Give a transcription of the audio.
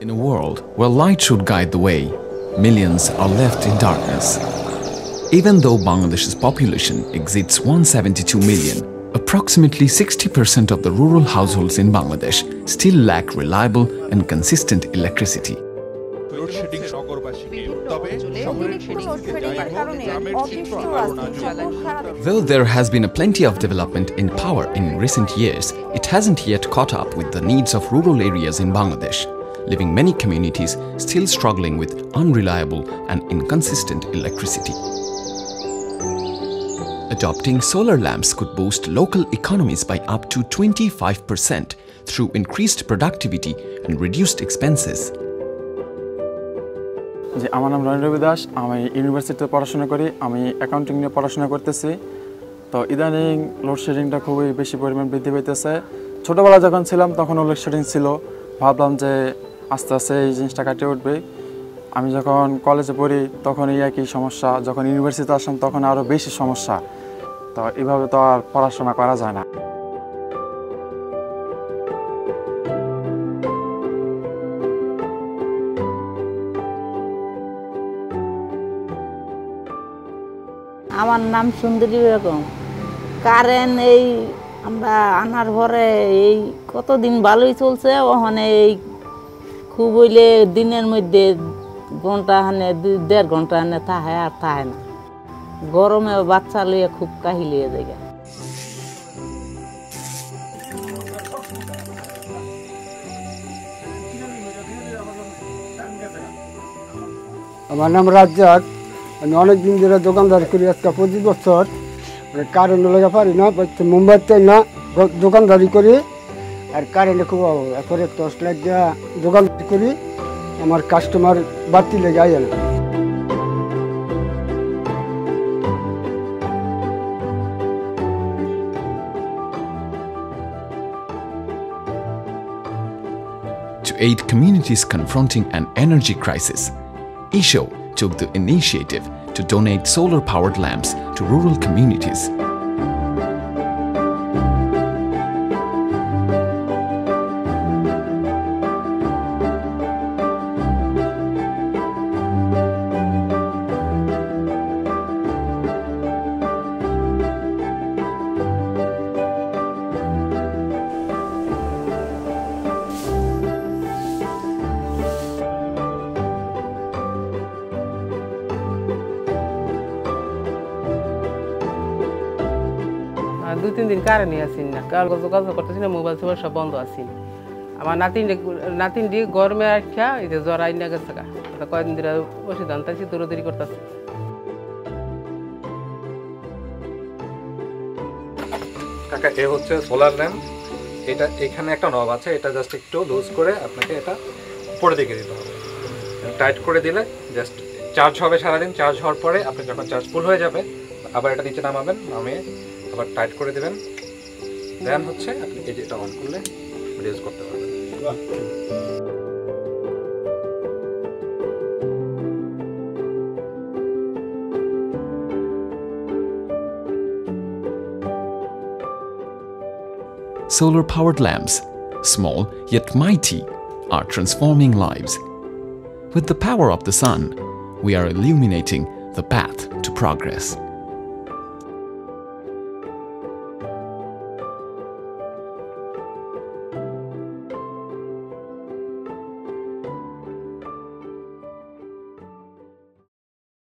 In a world where light should guide the way, millions are left in darkness. Even though Bangladesh's population exceeds 172 million, approximately 60% of the rural households in Bangladesh still lack reliable and consistent electricity. Though there has been plenty of development in power in recent years, it hasn't yet caught up with the needs of rural areas in Bangladesh, leaving many communities still struggling with unreliable and inconsistent electricity. Adopting solar lamps could boost local economies by up to 25% through increased productivity and reduced expenses. আমার নাম রনি রবি দাস, আমি ইউনিভার্সিটিতে পড়াশোনা করি, আমি accounting নিয়ে পড়াশোনা করতেছি। তো ইদানিং লোডশেডিংটা খুবই বেশি পরিমাণ বৃদ্ধি পেতেছে। ছোটবেলা যখন ছিলাম তখনও লোডশেডিং ছিল, ভাবলাম যে আস্তে আস্তে এই জিনিসটা কাটিয়ে উঠবে। আমি যখন কলেজে পড়ি তখন এই একই সমস্যা, যখন ইউনিভার্সিটিতে আসলাম তখন আরও বেশি সমস্যা। তো এভাবে তো আর পড়াশোনা করা যায় না। আমার নাম সুন্দরী বেগম। কারেন্ট এই আমরা আনার পরে এই কতদিন ভালোই চলছে, ওখানে এই খুব হইলে দিনের মধ্যে ঘন্টা হানে 1.5 ঘন্টা হানে থাকে আর থাকে না। গরমে বাচ্চা লইয়া খুব কাহিলিয়ে যায়। আমার নাম রাজ্জাক। আমি অনেকদিন ধরে দোকানদারি করি, আজকে 25 বছর। কারেন্ট লেগে পারি না, মুম্বাইতে না দোকানদারি করি আর কারেন্টে খুব অভাব। এরপরে টর্চ লাইট দেওয়া দোকানদারি করি, আমার কাস্টমার বাড়তি লেগে আয় না। To aid communities confronting an energy crisis, ISHO took the initiative to donate solar-powered lamps to rural communities. দুই-তিন দিন কারেন্ট আসেন না, যোগাযোগ করতেছি না, মোবাইল টোবাইল সব বন্ধ আসেন। আমার নাতিনটি গরমে রাখা এতে জ্বর আইনা গেছে, কয়েকদিন ধরে ওষুধ আনতেছি, দৌড়াদৌড়ি করতেছি। কাকা, এ হচ্ছে সোলার ল্যাম্প। এটা এখানে একটা নব আছে, এটা জাস্ট একটু লুজ করে আপনাকে এটা উপরে দিকে দিতে হবে। টাইট করে দিলে জাস্ট চার্জ হবে সারাদিন। চার্জ হওয়ার পরে আপনি যখন চার্জ ফুল হয়ে যাবে আবার এটা নিচে নামাবেন, নামিয়ে আবার টাইট করে দেবেন। দেন হচ্ছে আপনি এই যে এটা অন করলে ইউজ করতে পারবেন। Solar-powered lamps, small yet mighty, are transforming lives. With the power of the sun, we are illuminating the path to progress.